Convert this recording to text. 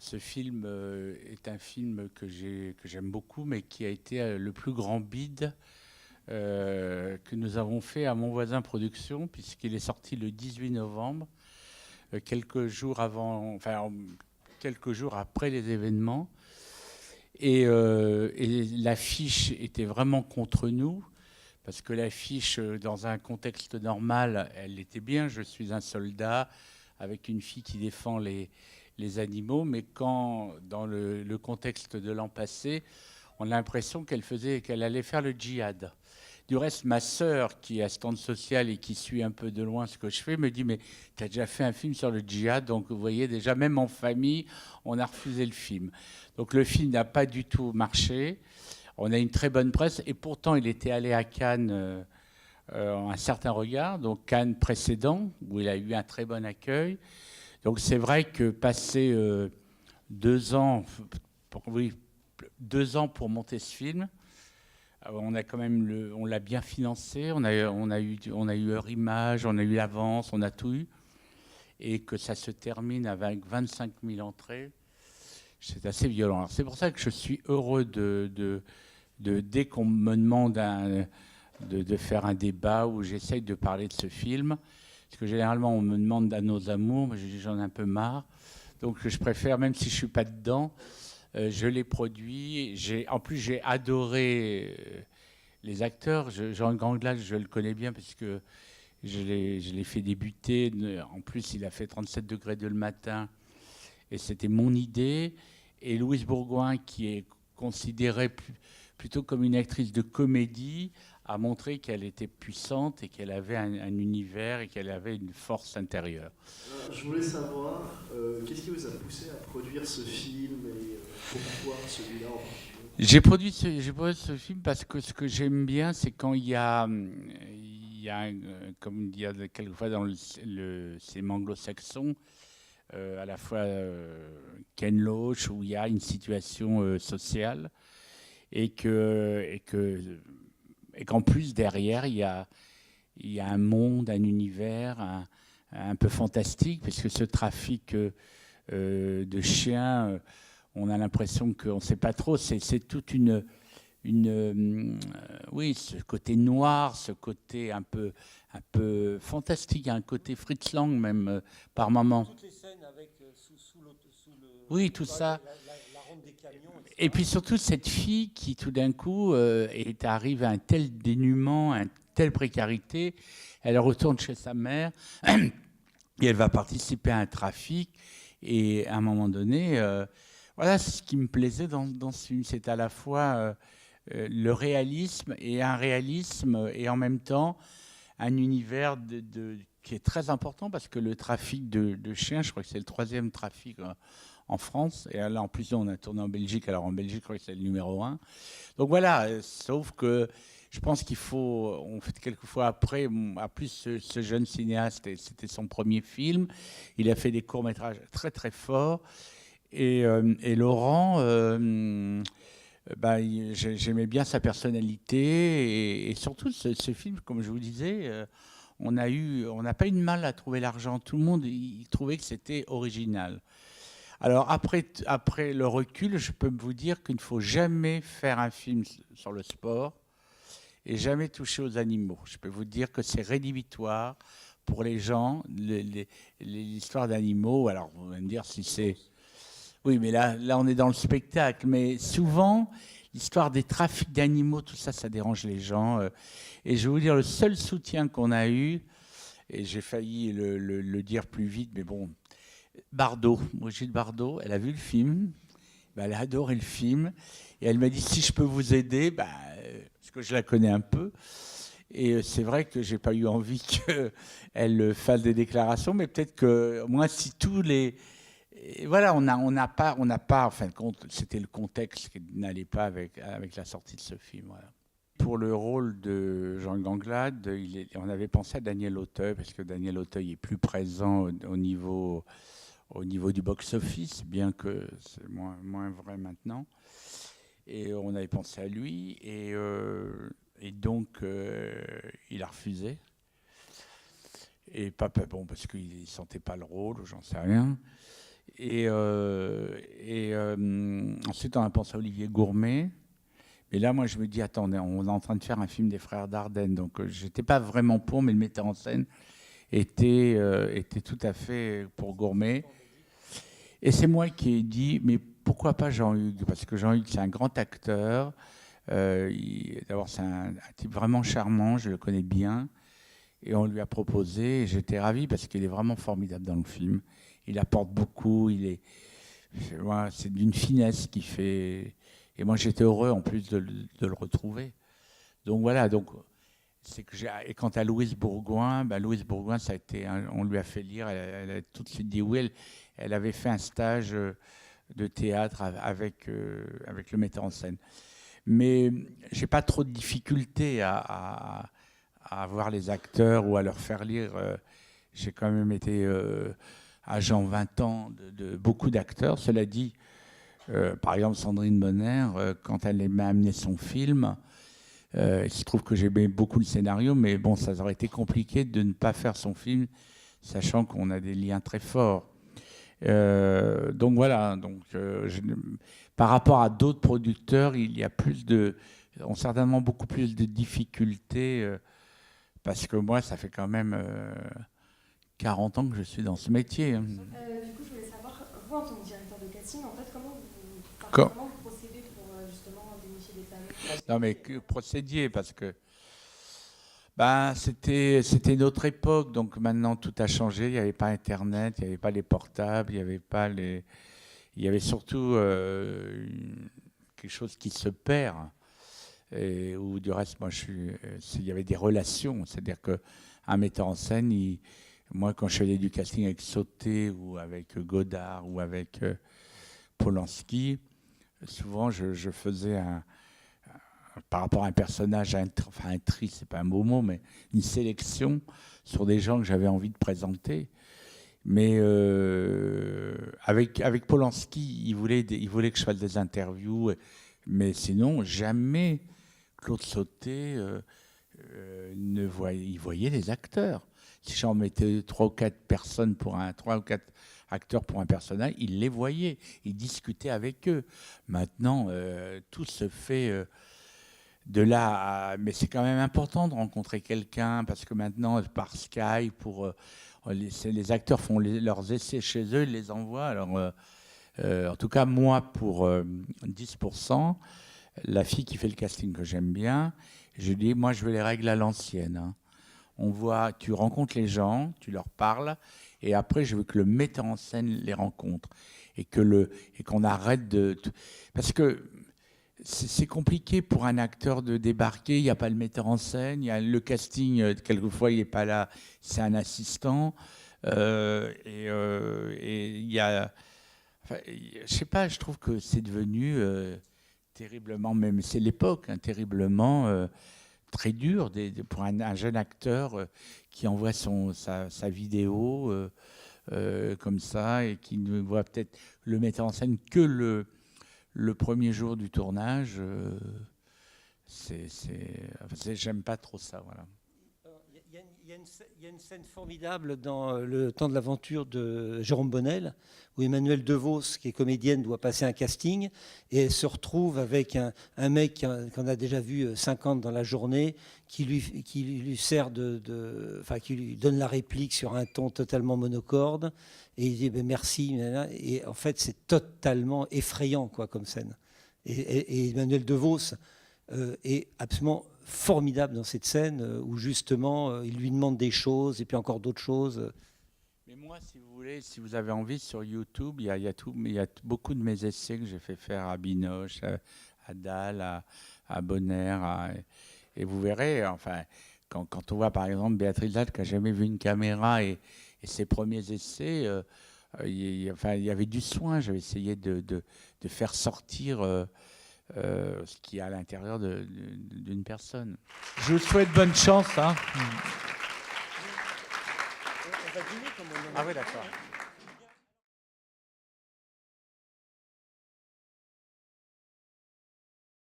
Ce film est un film que j'aime beaucoup, mais qui a été le plus grand bide que nous avons fait à Mon Voisin Productions, puisqu'il est sorti le 18 novembre, quelques jours avant, enfin quelques jours après les événements. Et l'affiche était vraiment contre nous, parce que l'affiche, dans un contexte normal, elle était bien. Je suis un soldat avec une fille qui défend les animaux, mais quand, dans le contexte de l'an passé, on a l'impression qu'elle allait faire le djihad. Du reste, ma sœur, qui est assistante sociale et qui suit un peu de loin ce que je fais, me dit, mais tu as déjà fait un film sur le djihad, donc vous voyez, déjà, même en famille, on a refusé le film. Donc le film n'a pas du tout marché. On a une très bonne presse, et pourtant, il était allé à Cannes un certain regard, donc Cannes précédent, où il a eu un très bon accueil. Donc c'est vrai que passer 2 ans, oui, 2 ans pour monter ce film, on a quand même on l'a bien financé, on a eu Heure Image, on a eu l'avance, on a tout eu, et que ça se termine avec 25 000 entrées, c'est assez violent. Alors, c'est pour ça que je suis heureux dès qu'on me demande de faire un débat où j'essaye de parler de ce film, parce que généralement on me demande à nos amours, mais j'en ai un peu marre, donc je préfère, même si je suis pas dedans, je l'ai produit. En plus, j'ai adoré les acteurs. Jean Ganglade, je le connais bien parce que je l'ai fait débuter. En plus, il a fait 37 degrés de le matin et c'était mon idée. Et Louise Bourgoin, qui est considérée plutôt comme une actrice de comédie, a montré qu'elle était puissante et qu'elle avait un univers et qu'elle avait une force intérieure. Je voulais savoir, qu'est-ce qui vous a poussé à produire ce film et pourquoi celui-là en particulier? J'ai produit ce film parce que ce que j'aime bien, c'est quand comme il y a quelquefois dans le cinéma anglo-saxon, à la fois Ken Loach, où il y a une situation sociale, et qu'en plus derrière, il y a un monde, un univers un peu fantastique, parce que ce trafic de chiens, on a l'impression qu'on ne sait pas trop. C'est toute oui, ce côté noir, ce côté un peu fantastique, un côté Fritz Lang même par moment. Toutes les scènes avec sous Oui, tout ça. la ronde des camions, Et etc. puis surtout cette fille qui tout d'un coup est arrivée à un tel dénuement, à une telle précarité, elle retourne chez sa mère et elle va participer à un trafic. Et à un moment donné, voilà, c'est ce qui me plaisait dans ce film. C'est à la fois le réalisme, et un réalisme, et en même temps un univers qui est très important, parce que le trafic de chiens, je crois que c'est le troisième trafic en France. Et là, en plus, on a tourné en Belgique. Alors en Belgique, je crois que c'est le numéro un. Donc voilà, sauf que je pense qu'il faut, on fait quelquefois après, à plus ce jeune cinéaste, c'était son premier film, il a fait des courts-métrages très très forts, et Laurent, bah, j'aimais bien sa personnalité, et surtout ce film, comme je vous disais, on n'a pas eu de mal à trouver l'argent. Tout le monde il trouvait que c'était original. Alors après le recul, je peux vous dire qu'il ne faut jamais faire un film sur le sport et jamais toucher aux animaux. Je peux vous dire que c'est rédhibitoire pour les gens, l'histoire d'animaux. Alors vous allez me dire si c'est... Oui, mais là on est dans le spectacle. Mais souvent, l'histoire des trafics d'animaux, tout ça, ça dérange les gens. Et je vais vous dire, le seul soutien qu'on a eu, et j'ai failli le dire plus vite, mais bon, Bardot, Brigitte Bardot, elle a vu le film, bah, elle a adoré le film, et elle m'a dit si je peux vous aider, bah, parce que je la connais un peu, et c'est vrai que j'ai pas eu envie qu'elle fasse des déclarations, mais peut-être que moi, si tous les... Et voilà, on n'a pas, en fin de compte, c'était le contexte qui n'allait pas avec la sortie de ce film. Voilà. Pour le rôle de Jean Ganglade, on avait pensé à Daniel Auteuil, parce que Daniel Auteuil est plus présent au niveau du box-office, bien que c'est moins vrai maintenant. Et on avait pensé à lui, et donc il a refusé. Et pas bon, parce qu'il ne sentait pas le rôle, j'en sais rien. Ensuite, on a pensé à Olivier Gourmet. Mais là, moi, je me dis, attendez, on est en train de faire un film des frères Dardenne. Donc, je n'étais pas vraiment pour, mais le metteur en scène était tout à fait pour Gourmet. Et c'est moi qui ai dit, mais pourquoi pas Jean-Hugues? Parce que Jean-Hugues, c'est un grand acteur. D'abord, c'est un type vraiment charmant, je le connais bien. Et on lui a proposé, et j'étais ravi parce qu'il est vraiment formidable dans le film. Il apporte beaucoup, c'est d'une finesse qui fait... Et moi, j'étais heureux en plus de le retrouver. Donc voilà, et quant à Louise Bourgoin, Louise Bourgoin, ça a été, on lui a fait lire, elle a tout de suite dit oui, elle avait fait un stage de théâtre avec le metteur en scène. Mais j'ai pas trop de difficultés à voir les acteurs ou à leur faire lire. J'ai quand même été agent 20 ans de beaucoup d'acteurs. Cela dit, par exemple, Sandrine Bonner, quand elle m'a amené son film, il se trouve que j'aimais beaucoup le scénario, mais bon, ça aurait été compliqué de ne pas faire son film, sachant qu'on a des liens très forts. Donc voilà. Par rapport à d'autres producteurs, il y a ont certainement beaucoup plus de difficultés, parce que moi, ça fait quand même 40 ans que je suis dans ce métier. Du coup, je voulais savoir, vous, en tant que directeur de casting, en fait, comment vous procédez pour justement dénicher des talents? Non, mais que procédiez, parce que c'était une autre époque, donc maintenant tout a changé. Il n'y avait pas Internet, il n'y avait pas les portables, il y avait surtout quelque chose qui se perd. Ou du reste, il y avait des relations, c'est-à-dire qu'un metteur en scène, moi, quand je faisais du casting avec Sauté ou avec Godard ou avec Polanski, souvent je faisais par rapport à un personnage, un tri, c'est pas un beau mot, mais une sélection sur des gens que j'avais envie de présenter. Mais avec Polanski, il voulait que je fasse des interviews, mais sinon, jamais Claude Sauté il voyait les acteurs. Si j'en mettais 3 ou 4 personnes 3 ou 4 acteurs pour un personnage, il les voyait, il discutait avec eux. Maintenant, tout se fait de là mais c'est quand même important de rencontrer quelqu'un, parce que maintenant, par Skype, les acteurs font leurs essais chez eux, ils les envoient. Alors, en tout cas, moi, pour 10%, la fille qui fait le casting que j'aime bien, je dis, moi, je veux les règles à l'ancienne. Hein. Tu rencontres les gens, tu leur parles, et après, je veux que le metteur en scène les rencontre. Et qu'on arrête parce que c'est compliqué pour un acteur de débarquer, il n'y a pas le metteur en scène, il y a le casting, quelquefois, il n'est pas là, c'est un assistant. Et il y a... Enfin, je sais pas, je trouve que c'est devenu terriblement, même c'est l'époque, hein, terriblement très dur pour un jeune acteur qui envoie sa vidéo comme ça, et qui ne voit peut-être le metteur en scène que le premier jour du tournage. J'aime pas trop ça, voilà. Il y a une scène formidable dans Le Temps de l'aventure de Jérôme Bonnel, où Emmanuelle DeVos, qui est comédienne, doit passer un casting, et elle se retrouve avec un mec qu'on a déjà vu 50 dans la journée, qui lui sert qui lui donne la réplique sur un ton totalement monocorde, et il dit merci, et en fait c'est totalement effrayant comme scène. Et Emmanuelle DeVos est absolument formidable dans cette scène où justement il lui demande des choses et puis encore d'autres choses. Mais moi, si vous voulez, si vous avez envie, sur YouTube, il y a beaucoup de mes essais que j'ai fait faire à Binoche, à Dahl, à Bonner, et vous verrez, enfin, quand on voit par exemple Béatrice Dalle qui n'a jamais vu une caméra, et ses premiers essais, il y avait du soin. J'avais essayé de faire sortir ce qu'il y a à l'intérieur d'une personne. Je vous souhaite bonne chance. Hein. On va dîner comme on en a. Ah oui, d'accord.